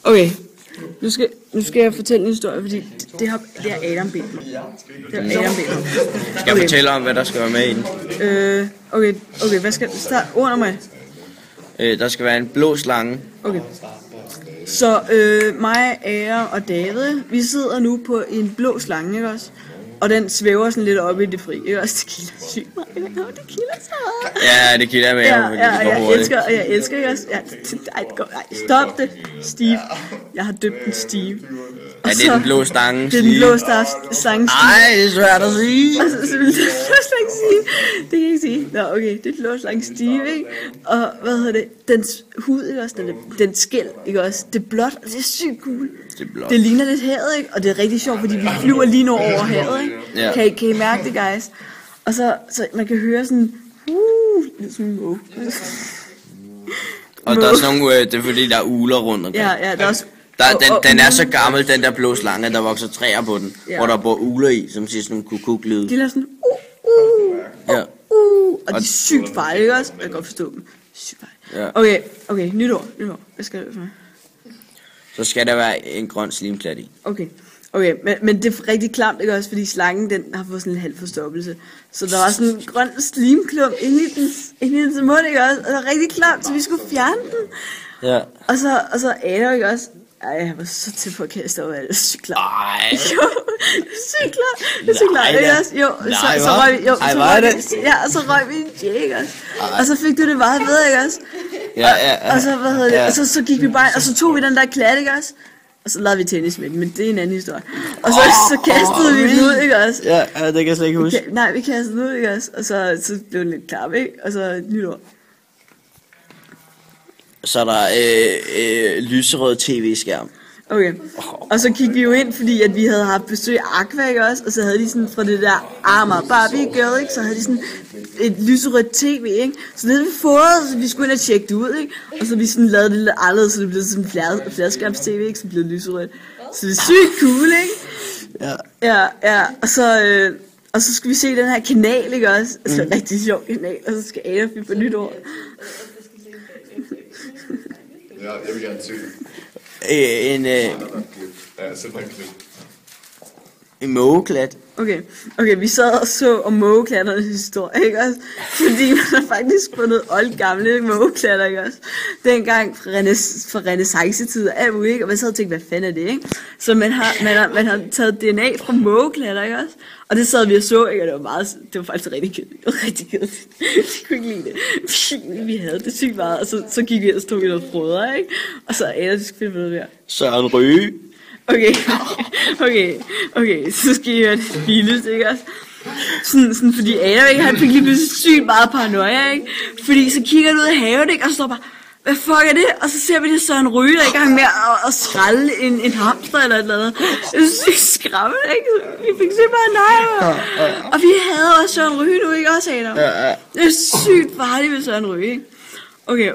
Okay. Nu skal jeg fortælle en historie, fordi det er Adam bedt mig. Skal jeg fortælle om, hvad der skal være med i den? Okay, hvad skal starte under mig? Der skal være en blå slange. Okay. Så mig, Adam og David, vi sidder nu på en blå slange, ikke også? Og den svæver sådan lidt op i det fri, ikke også? Det kilder sygt meget. Det kilder så meget. Ja, det kilder med. Jeg elsker, ikke også? Stop det, Steve. Jeg har døbt den Steve. Er det den blå stange? Det er den blå slange Steve. Ej, det er svært at sige. Det er den blå slange Steve. Det kan jeg ikke sige. Nå, okay, det er den blå slange Steve, ikke? Og hvad hedder det? Dens hud, ikke også? Den skæl, ikke også? Det er blåt, og det er sygt cool. Det ligner lidt havet, ikke? Og det er rigtig sjovt, fordi vi flyver lige nu over havet, ikke? Ja. Kan I mærke det, guys? Og så man kan høre sådan... lidt sådan en måge. Og der er sådan nogle... det er fordi, der er ugler rundt omkring. Ja, der er også... Den er så gammel, den der blå slange, der vokser træer på den. Ja. Hvor der bor ugler i, som siger sådan en kukuk-lyd. De laver sådan... Ja. Og de er sygt farlige, ikke også? Jeg kan godt forstå dem. Sygt farlige. Ja. Okay, nytår. Hvad skal det for mig? Så skal der være en grøn slimklat i. Okay, men det er rigtig klamt, ikke også? Fordi slangen, den har fået sådan en halv forstoppelse. Så der var sådan en grøn slimklump inde i dens mund, ikke også? Og det var rigtig klamt, så vi skulle fjerne den. Ja. Og så Adam, ikke også? Ej, jeg var så tæt på at kaste over, det er sygt klart. Ej. Jo, det er sygt klart, ikke også? Jo, så røg vi en jæg også. Og så fik du det meget bedre, ikke også? Ja. Og så, hvad hedder det? Og så gik vi bare, og så tog vi den der klat, ikke også? Og så lavede vi tennis med den, men det er en anden historie. Og så kastede vi den ud, ikke også? Ja, det kan jeg slet ikke huske. Nej, vi kastede den ud, ikke også? Og så blev den lidt klar, ikke? Og så nytår. Så er der lyserød tv-skærm. Okay, og så kiggede vi jo ind, fordi at vi havde haft besøg af Aqua, ikke også? Og så havde de sådan fra det der Armor Barbie Girl, ikke? Så havde de sådan et lyserødt tv, ikke? Så det havde vi fået, så vi skulle ind og tjekke det ud, ikke? Og så vi sådan lavede det lidt anderledes, så det blev sådan en fladskærms-tv, ikke? Så blev det lyserødt. Så det er sygt cool, ikke? Ja. Og så skal vi se den her kanal, ikke også? Altså en rigtig sjov kanal, og så skal Adam på nytår. Ja, jeg vil gerne se en mågeklat. Okay, vi sad og så om mågeklatternes historie, ikke også? Fordi man har faktisk fundet oldgamle mågeklatter, ikke også? Dengang fra renaissance-tid og alt muligt, ikke? Og man sad og tænkte, hvad fanden er det, ikke? Så man har taget DNA fra mågeklatter, ikke også? Og det sad vi og så, ikke? Og det var faktisk rigtig kedeligt. Det var rigtig kedeligt. Vi kunne ikke lide det. Vi havde det sygt meget, og så gik vi og så tog vi noget frøder, ikke? Og så ellers skulle vi finde noget mere. Søren Ryge. Okay, så skal I høre det vildeste, ikke også? Sådan fordi Adam, ikke? Han fik lige pludselig sygt meget paranoia, ikke? Fordi så kigger han ud af havet, ikke? Og så står bare, hvad fuck er det? Og så ser vi det Søren Ryge, der er i gang med at skrælle en hamster eller et eller andet. Det er sygt skræmmende, ikke? Vi fik sygt meget nej. Og vi havde også Søren Ryge nu, ikke også, Adam? Det er sygt farligt med Søren Ryge, ikke?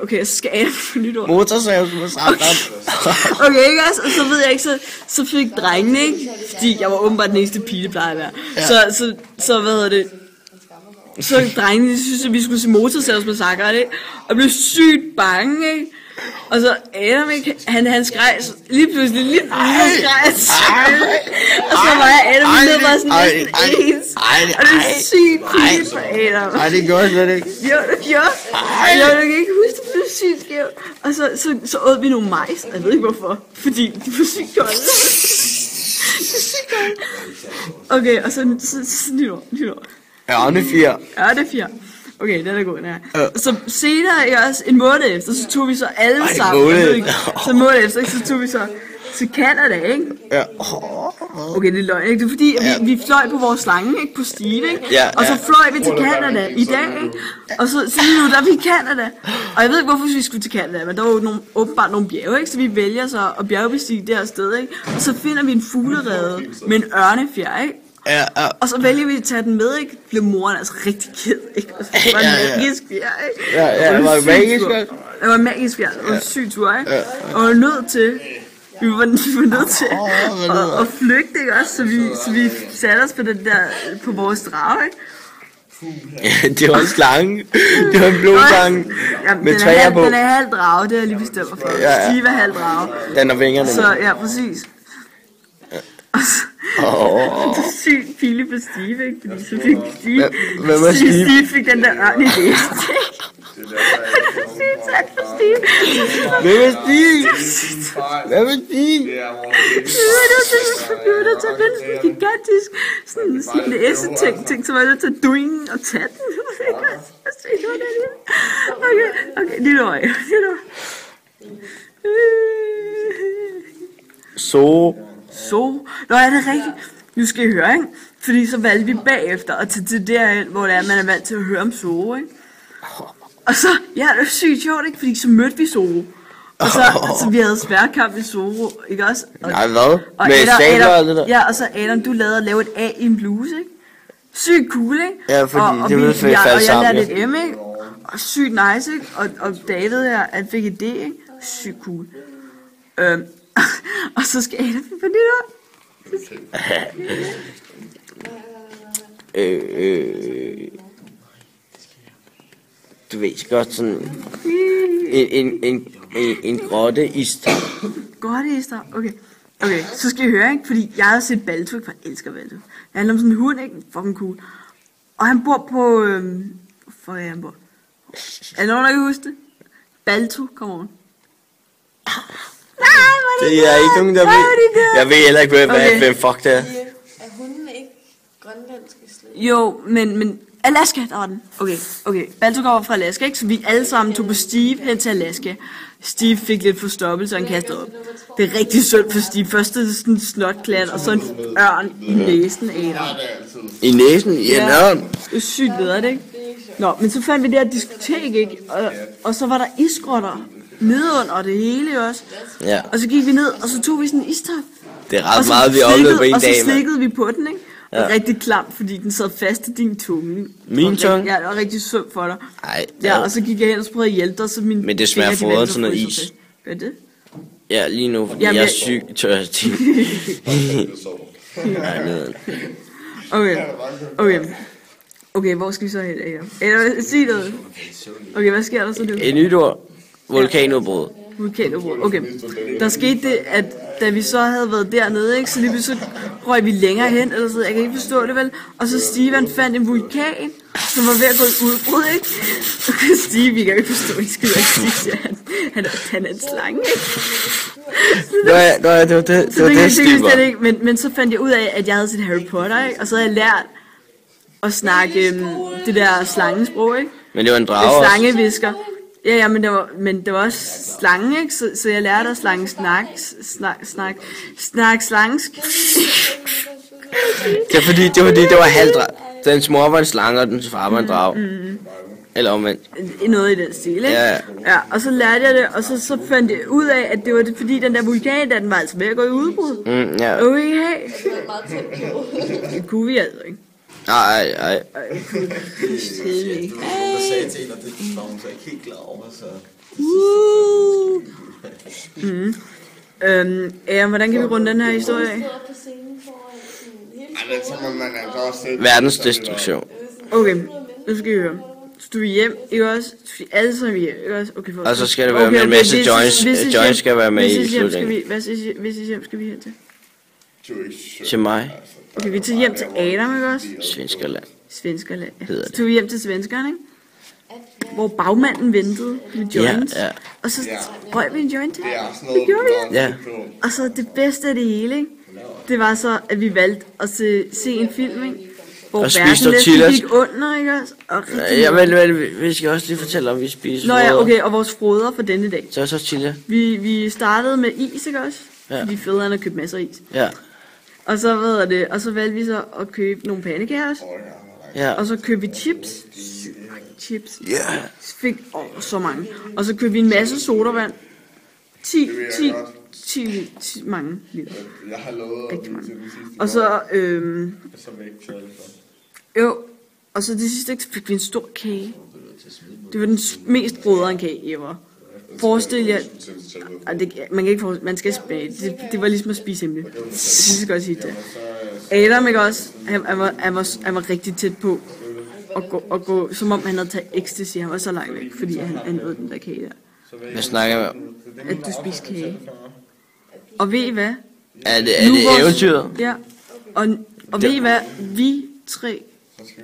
Okay, så skal Adam få nytår. Motorsav, som er sagt. Okay, ikke også? Og så ved jeg ikke, så fik drengene, ikke? Fordi jeg var åbenbart den eneste pige, det plejer at være. Ja. Så hvad hedder det? Så drengene, de synes, at vi skulle se Motorsavsmassakre, ikke? Og blev sygt bange, ikke? Og så Adam, ikke? Han skreg lige pludselig skreg. Og så var Adam ned bare sådan næsten ens. Og det er sygt pinligt for Adam. Nej, det gjorde jeg slet ikke. Jo, det gjorde. Jeg kan ikke huske, det blev sygt skævt. Og så åd vi nogle majs. Jeg ved ikke hvorfor. Fordi de var sygt kolde. Det er sygt kolde. Okay, og så nytår. Ørne 4. Ørne 4. Okay, den er god, den her. Så senere, ikke også, en måned efter, så tog vi så alle sammen. Så en måned efter, så tog vi så til Canada, ikke? Ja. Okay, det er løgn, ikke? Det er fordi, at vi fløj på vores slange, ikke? På Steve, ikke? Ja. Og så fløj vi til Canada i dag, ikke? Og så lige nu, der er vi i Canada. Og jeg ved ikke, hvorfor vi skulle til Canada, men der var jo åbenbart nogle bjerge, ikke? Så vi vælger så at bjergbestige det her sted, ikke? Og så finder vi en fuglerede med en ørnefjer, ikke? Ja. Og så vælger vi at tage den med, ikke? Blev moren altså rigtig ked, ikke? Og så var det magisk fjer, ikke? Ja, det var magisk. Det var magisk fjer, det var en syg tur, ikke? Og vi var nødt til at flygte, ikke også? Så vi satte os på den der, på vores drage, ikke? Det var en slange. Det var en blå slange. Med træer på. Den er halv drage, det er jeg lige bestemt for. Ja. Steve er halv drage. Den har vingerne. Så ja, præcis. Det er sygt pinligt for Steve, ikke? Fordi så fik Steve fik den der ørn i det. Hvem er Steve? Hvem er Steve? Vi var nødt til at finde sådan en gigantisk sådan næse-ting, så var jeg nødt til at duinge og tage den. Okay, lige nu. Så. Nå, er det rigtigt? Nu skal I høre, ikke? Fordi så valgte vi bagefter at tage til derhen, hvor det er, man er vant til at høre om Zorro, ikke? Og så, ja, det var sygt sjovt, ikke? Fordi så mødte vi Zorro. Og så vi havde sværkamp i Zorro, ikke også? Nej, hvad? Og med stabler og det der? Ja, og så Adam, du lavede at lave et A i en bluse, ikke? Sygt cool, ikke? Ja, fordi det ville falde sammen. Og jeg lærte et M, ikke? Og sygt nice, ikke? Og David her, han fik et D, ikke? Sygt cool. Og så skal Adam på det der. Du ved godt sådan en grotte ister. Grotte ister, okay, så skal I høre, ikke? Fordi jeg har set Balto, for jeg elsker Balto. Det handler om sådan en hund, ikke? Fucking cool. Og han bor på, hvor er han bor? Er der nogen, der kan huske det? Balto, come on. Det er ikke nogen, der ved. Jeg ved heller ikke, hvem fuck det er. Er hunden ikke grønlandske slet? Jo, men Alaska, der var den. Okay. Balto kommer fra Alaska, ikke? Så vi alle sammen tog på Steve hen til Alaska. Steve fik lidt forstoppelse, og han kastede op. Det er rigtig synd for Steve. Først er det sådan en snotklat, og så en ørn i næsen af dig. I næsen? I en ørn? Det er sygt bedre, det ikke? Nå, men så fandt vi det her diskotek, ikke? Og så var der isgrotter nedenunder det hele også. Ja. Og så gik vi ned, og så tog vi sådan en istop. Det er ret meget, vi oplevede på en dag, og så slikkede vi på den, ikke? Ja. Og rigtig klam, fordi den sad fast i din tunge. Min tunge? Ja, det var rigtig synd for dig. Ej. Ja, og så gik jeg hen og prøvede at hjælpe dig, så min... Men det smager fodret sådan noget is. Hvad er det? Ja, lige nu, fordi jeg er syg tørstig. Okay, hvor skal vi så hen af her? Sig noget. Okay, hvad sker der så nu? Et nyt ord. Vulkanudbrud. Okay. Der skete det, at da vi så havde været dernede, ikke, så lige så røg vi længere hen, eller så, jeg kan ikke forstå det vel, og så Steven fandt en vulkan, som var ved at gå i udbrud, ikke? Okay, Steve, vi kan ikke forstå, at Steve siger, han er en slange, ikke? Det var det, men så fandt jeg ud af, at jeg havde set Harry Potter, ikke? Og så havde jeg lært at snakke det der slangesprog, ikke? Men det var en drage også. Slangevisker. Ja, men det var også slange, ikke? Så jeg lærte at slange snak slangsk. Det er fordi, det var halvdrag. Dens mor var en slange, og dens far var en drage. Eller omvendt. Noget i den stil, ikke? Ja, og så lærte jeg det, og så fandt jeg ud af, at det var det, fordi den der vulkan, den var altså ved at gå i udbrud. Ja. Okay. Det kunne vi altså, ikke? Nej. Der sagde til en, og det var hun så ikke helt klar over, så... Hvordan kan vi runde den her historie af? Verdens destruktion. Okay, nu skal vi høre. Så du er hjem, ikke også? Alle sammen hjem, ikke også? Okay, og så skal det være med en masse joints. Joints skal være med i slutningen. Hvis hjem skal vi hen til? Til mig. Okay, vi tager hjem til Adam, ikke også? Svenskerland hedder det. Så tog vi hjem til svenskerne, ikke? Hvor bagmanden ventede med joints. Ja. Og så røg vi en joint til. Det gjorde vi. Ja. Og så det bedste af det hele, ikke? Det var så, at vi valgte at se en film, ikke? Hvor verden næsten gik under, ikke også? Ja, vi skal også lige fortælle, om vi spiser. Nå ja, okay, og vores froder for denne dag. Så tortilla. Vi startede med is, ikke også? Ja. Fordi fædrene havde købt masser af is. Ja. Og så, og så valgte vi så at købe nogle pandekager også. Ja. Og så købte vi chips. Chips. Ja. Fik så mange. Og så købte vi en masse sodavand. 10 mange liter. Jeg har lovet rigtig mange. Og så, jo, og så det sidste fik vi en stor kage. Det var den mest brødrende kage ever. Forestil jer, man kan ikke forestille, man skal smage. Det var ligesom at spise himle. Jeg synes, jeg godt sige det. Adam, ikke også? Han var rigtig tæt på. og gå, som om han havde taget ecstasy. Han var så langt væk, fordi han åd den der kage der. Hvad snakker vi om? At du spiser kage. Og ved I hvad? Er det eventyret? Ja. Og ved I hvad? Vi tre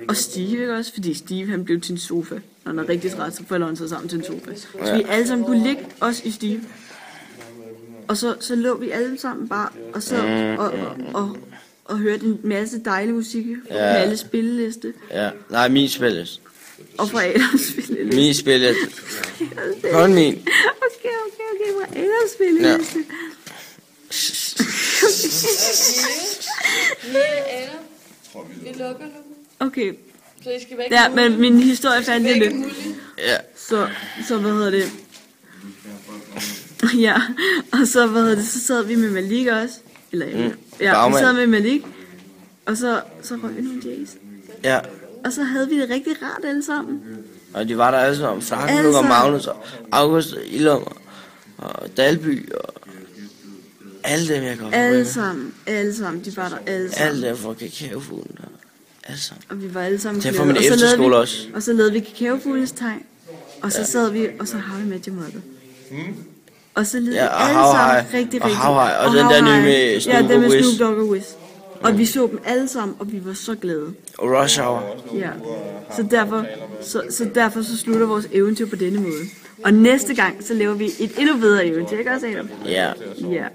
og Steve, ikke også? Fordi Steve, han blev til en sofa. Når han er rigtig træt, så falder han sig sammen til en sofa. Så vi alle sammen kunne ligge os i Steve. Og så lå vi alle sammen bare, og så og hørte en masse dejlig musik på alle spilleliste. Ja, nej, min spilleliste. Og fra Adams spilleliste. Min spilleliste. Kun min. Okay, fra Adams spilleliste. Vi lukker nu. Okay. Så I skal væk. Ja, men min historie fandt jeg lidt. Ja. Så hvad hedder det? Ja, og så hvad hedder det? Så sad vi med Malik også. Eller ja, vi sad med Malik. Og så røg vi nogle Jays. Ja. Og så havde vi det rigtig rart alle sammen. Og de var der alle sammen. Frankenlund og Magnus og August og Ilum og Dalby og alle dem, jeg går alle sammen, de var der alle sammen. Alle dem fra kakaofuglen der. Alle sammen. Og vi var alle sammen glade. Det er fra min efterskole også. Og så lavede vi kakaofuglens tegn. Og så sad vi, og så How I Met Your Mother. Og så lavede vi alle sammen rigtig. Og den der nye med Snoop Dogg. Ja, den med Snoop Dogg og Wiz. Og vi så dem alle sammen, og vi var så glade. Og Rush Hour. Ja, så derfor så slutter vores eventyr på denne måde. Og næste gang, så laver vi et endnu bedre eventyr, ikke også, Adam? Ja. Ja.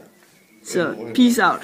Så, peace out.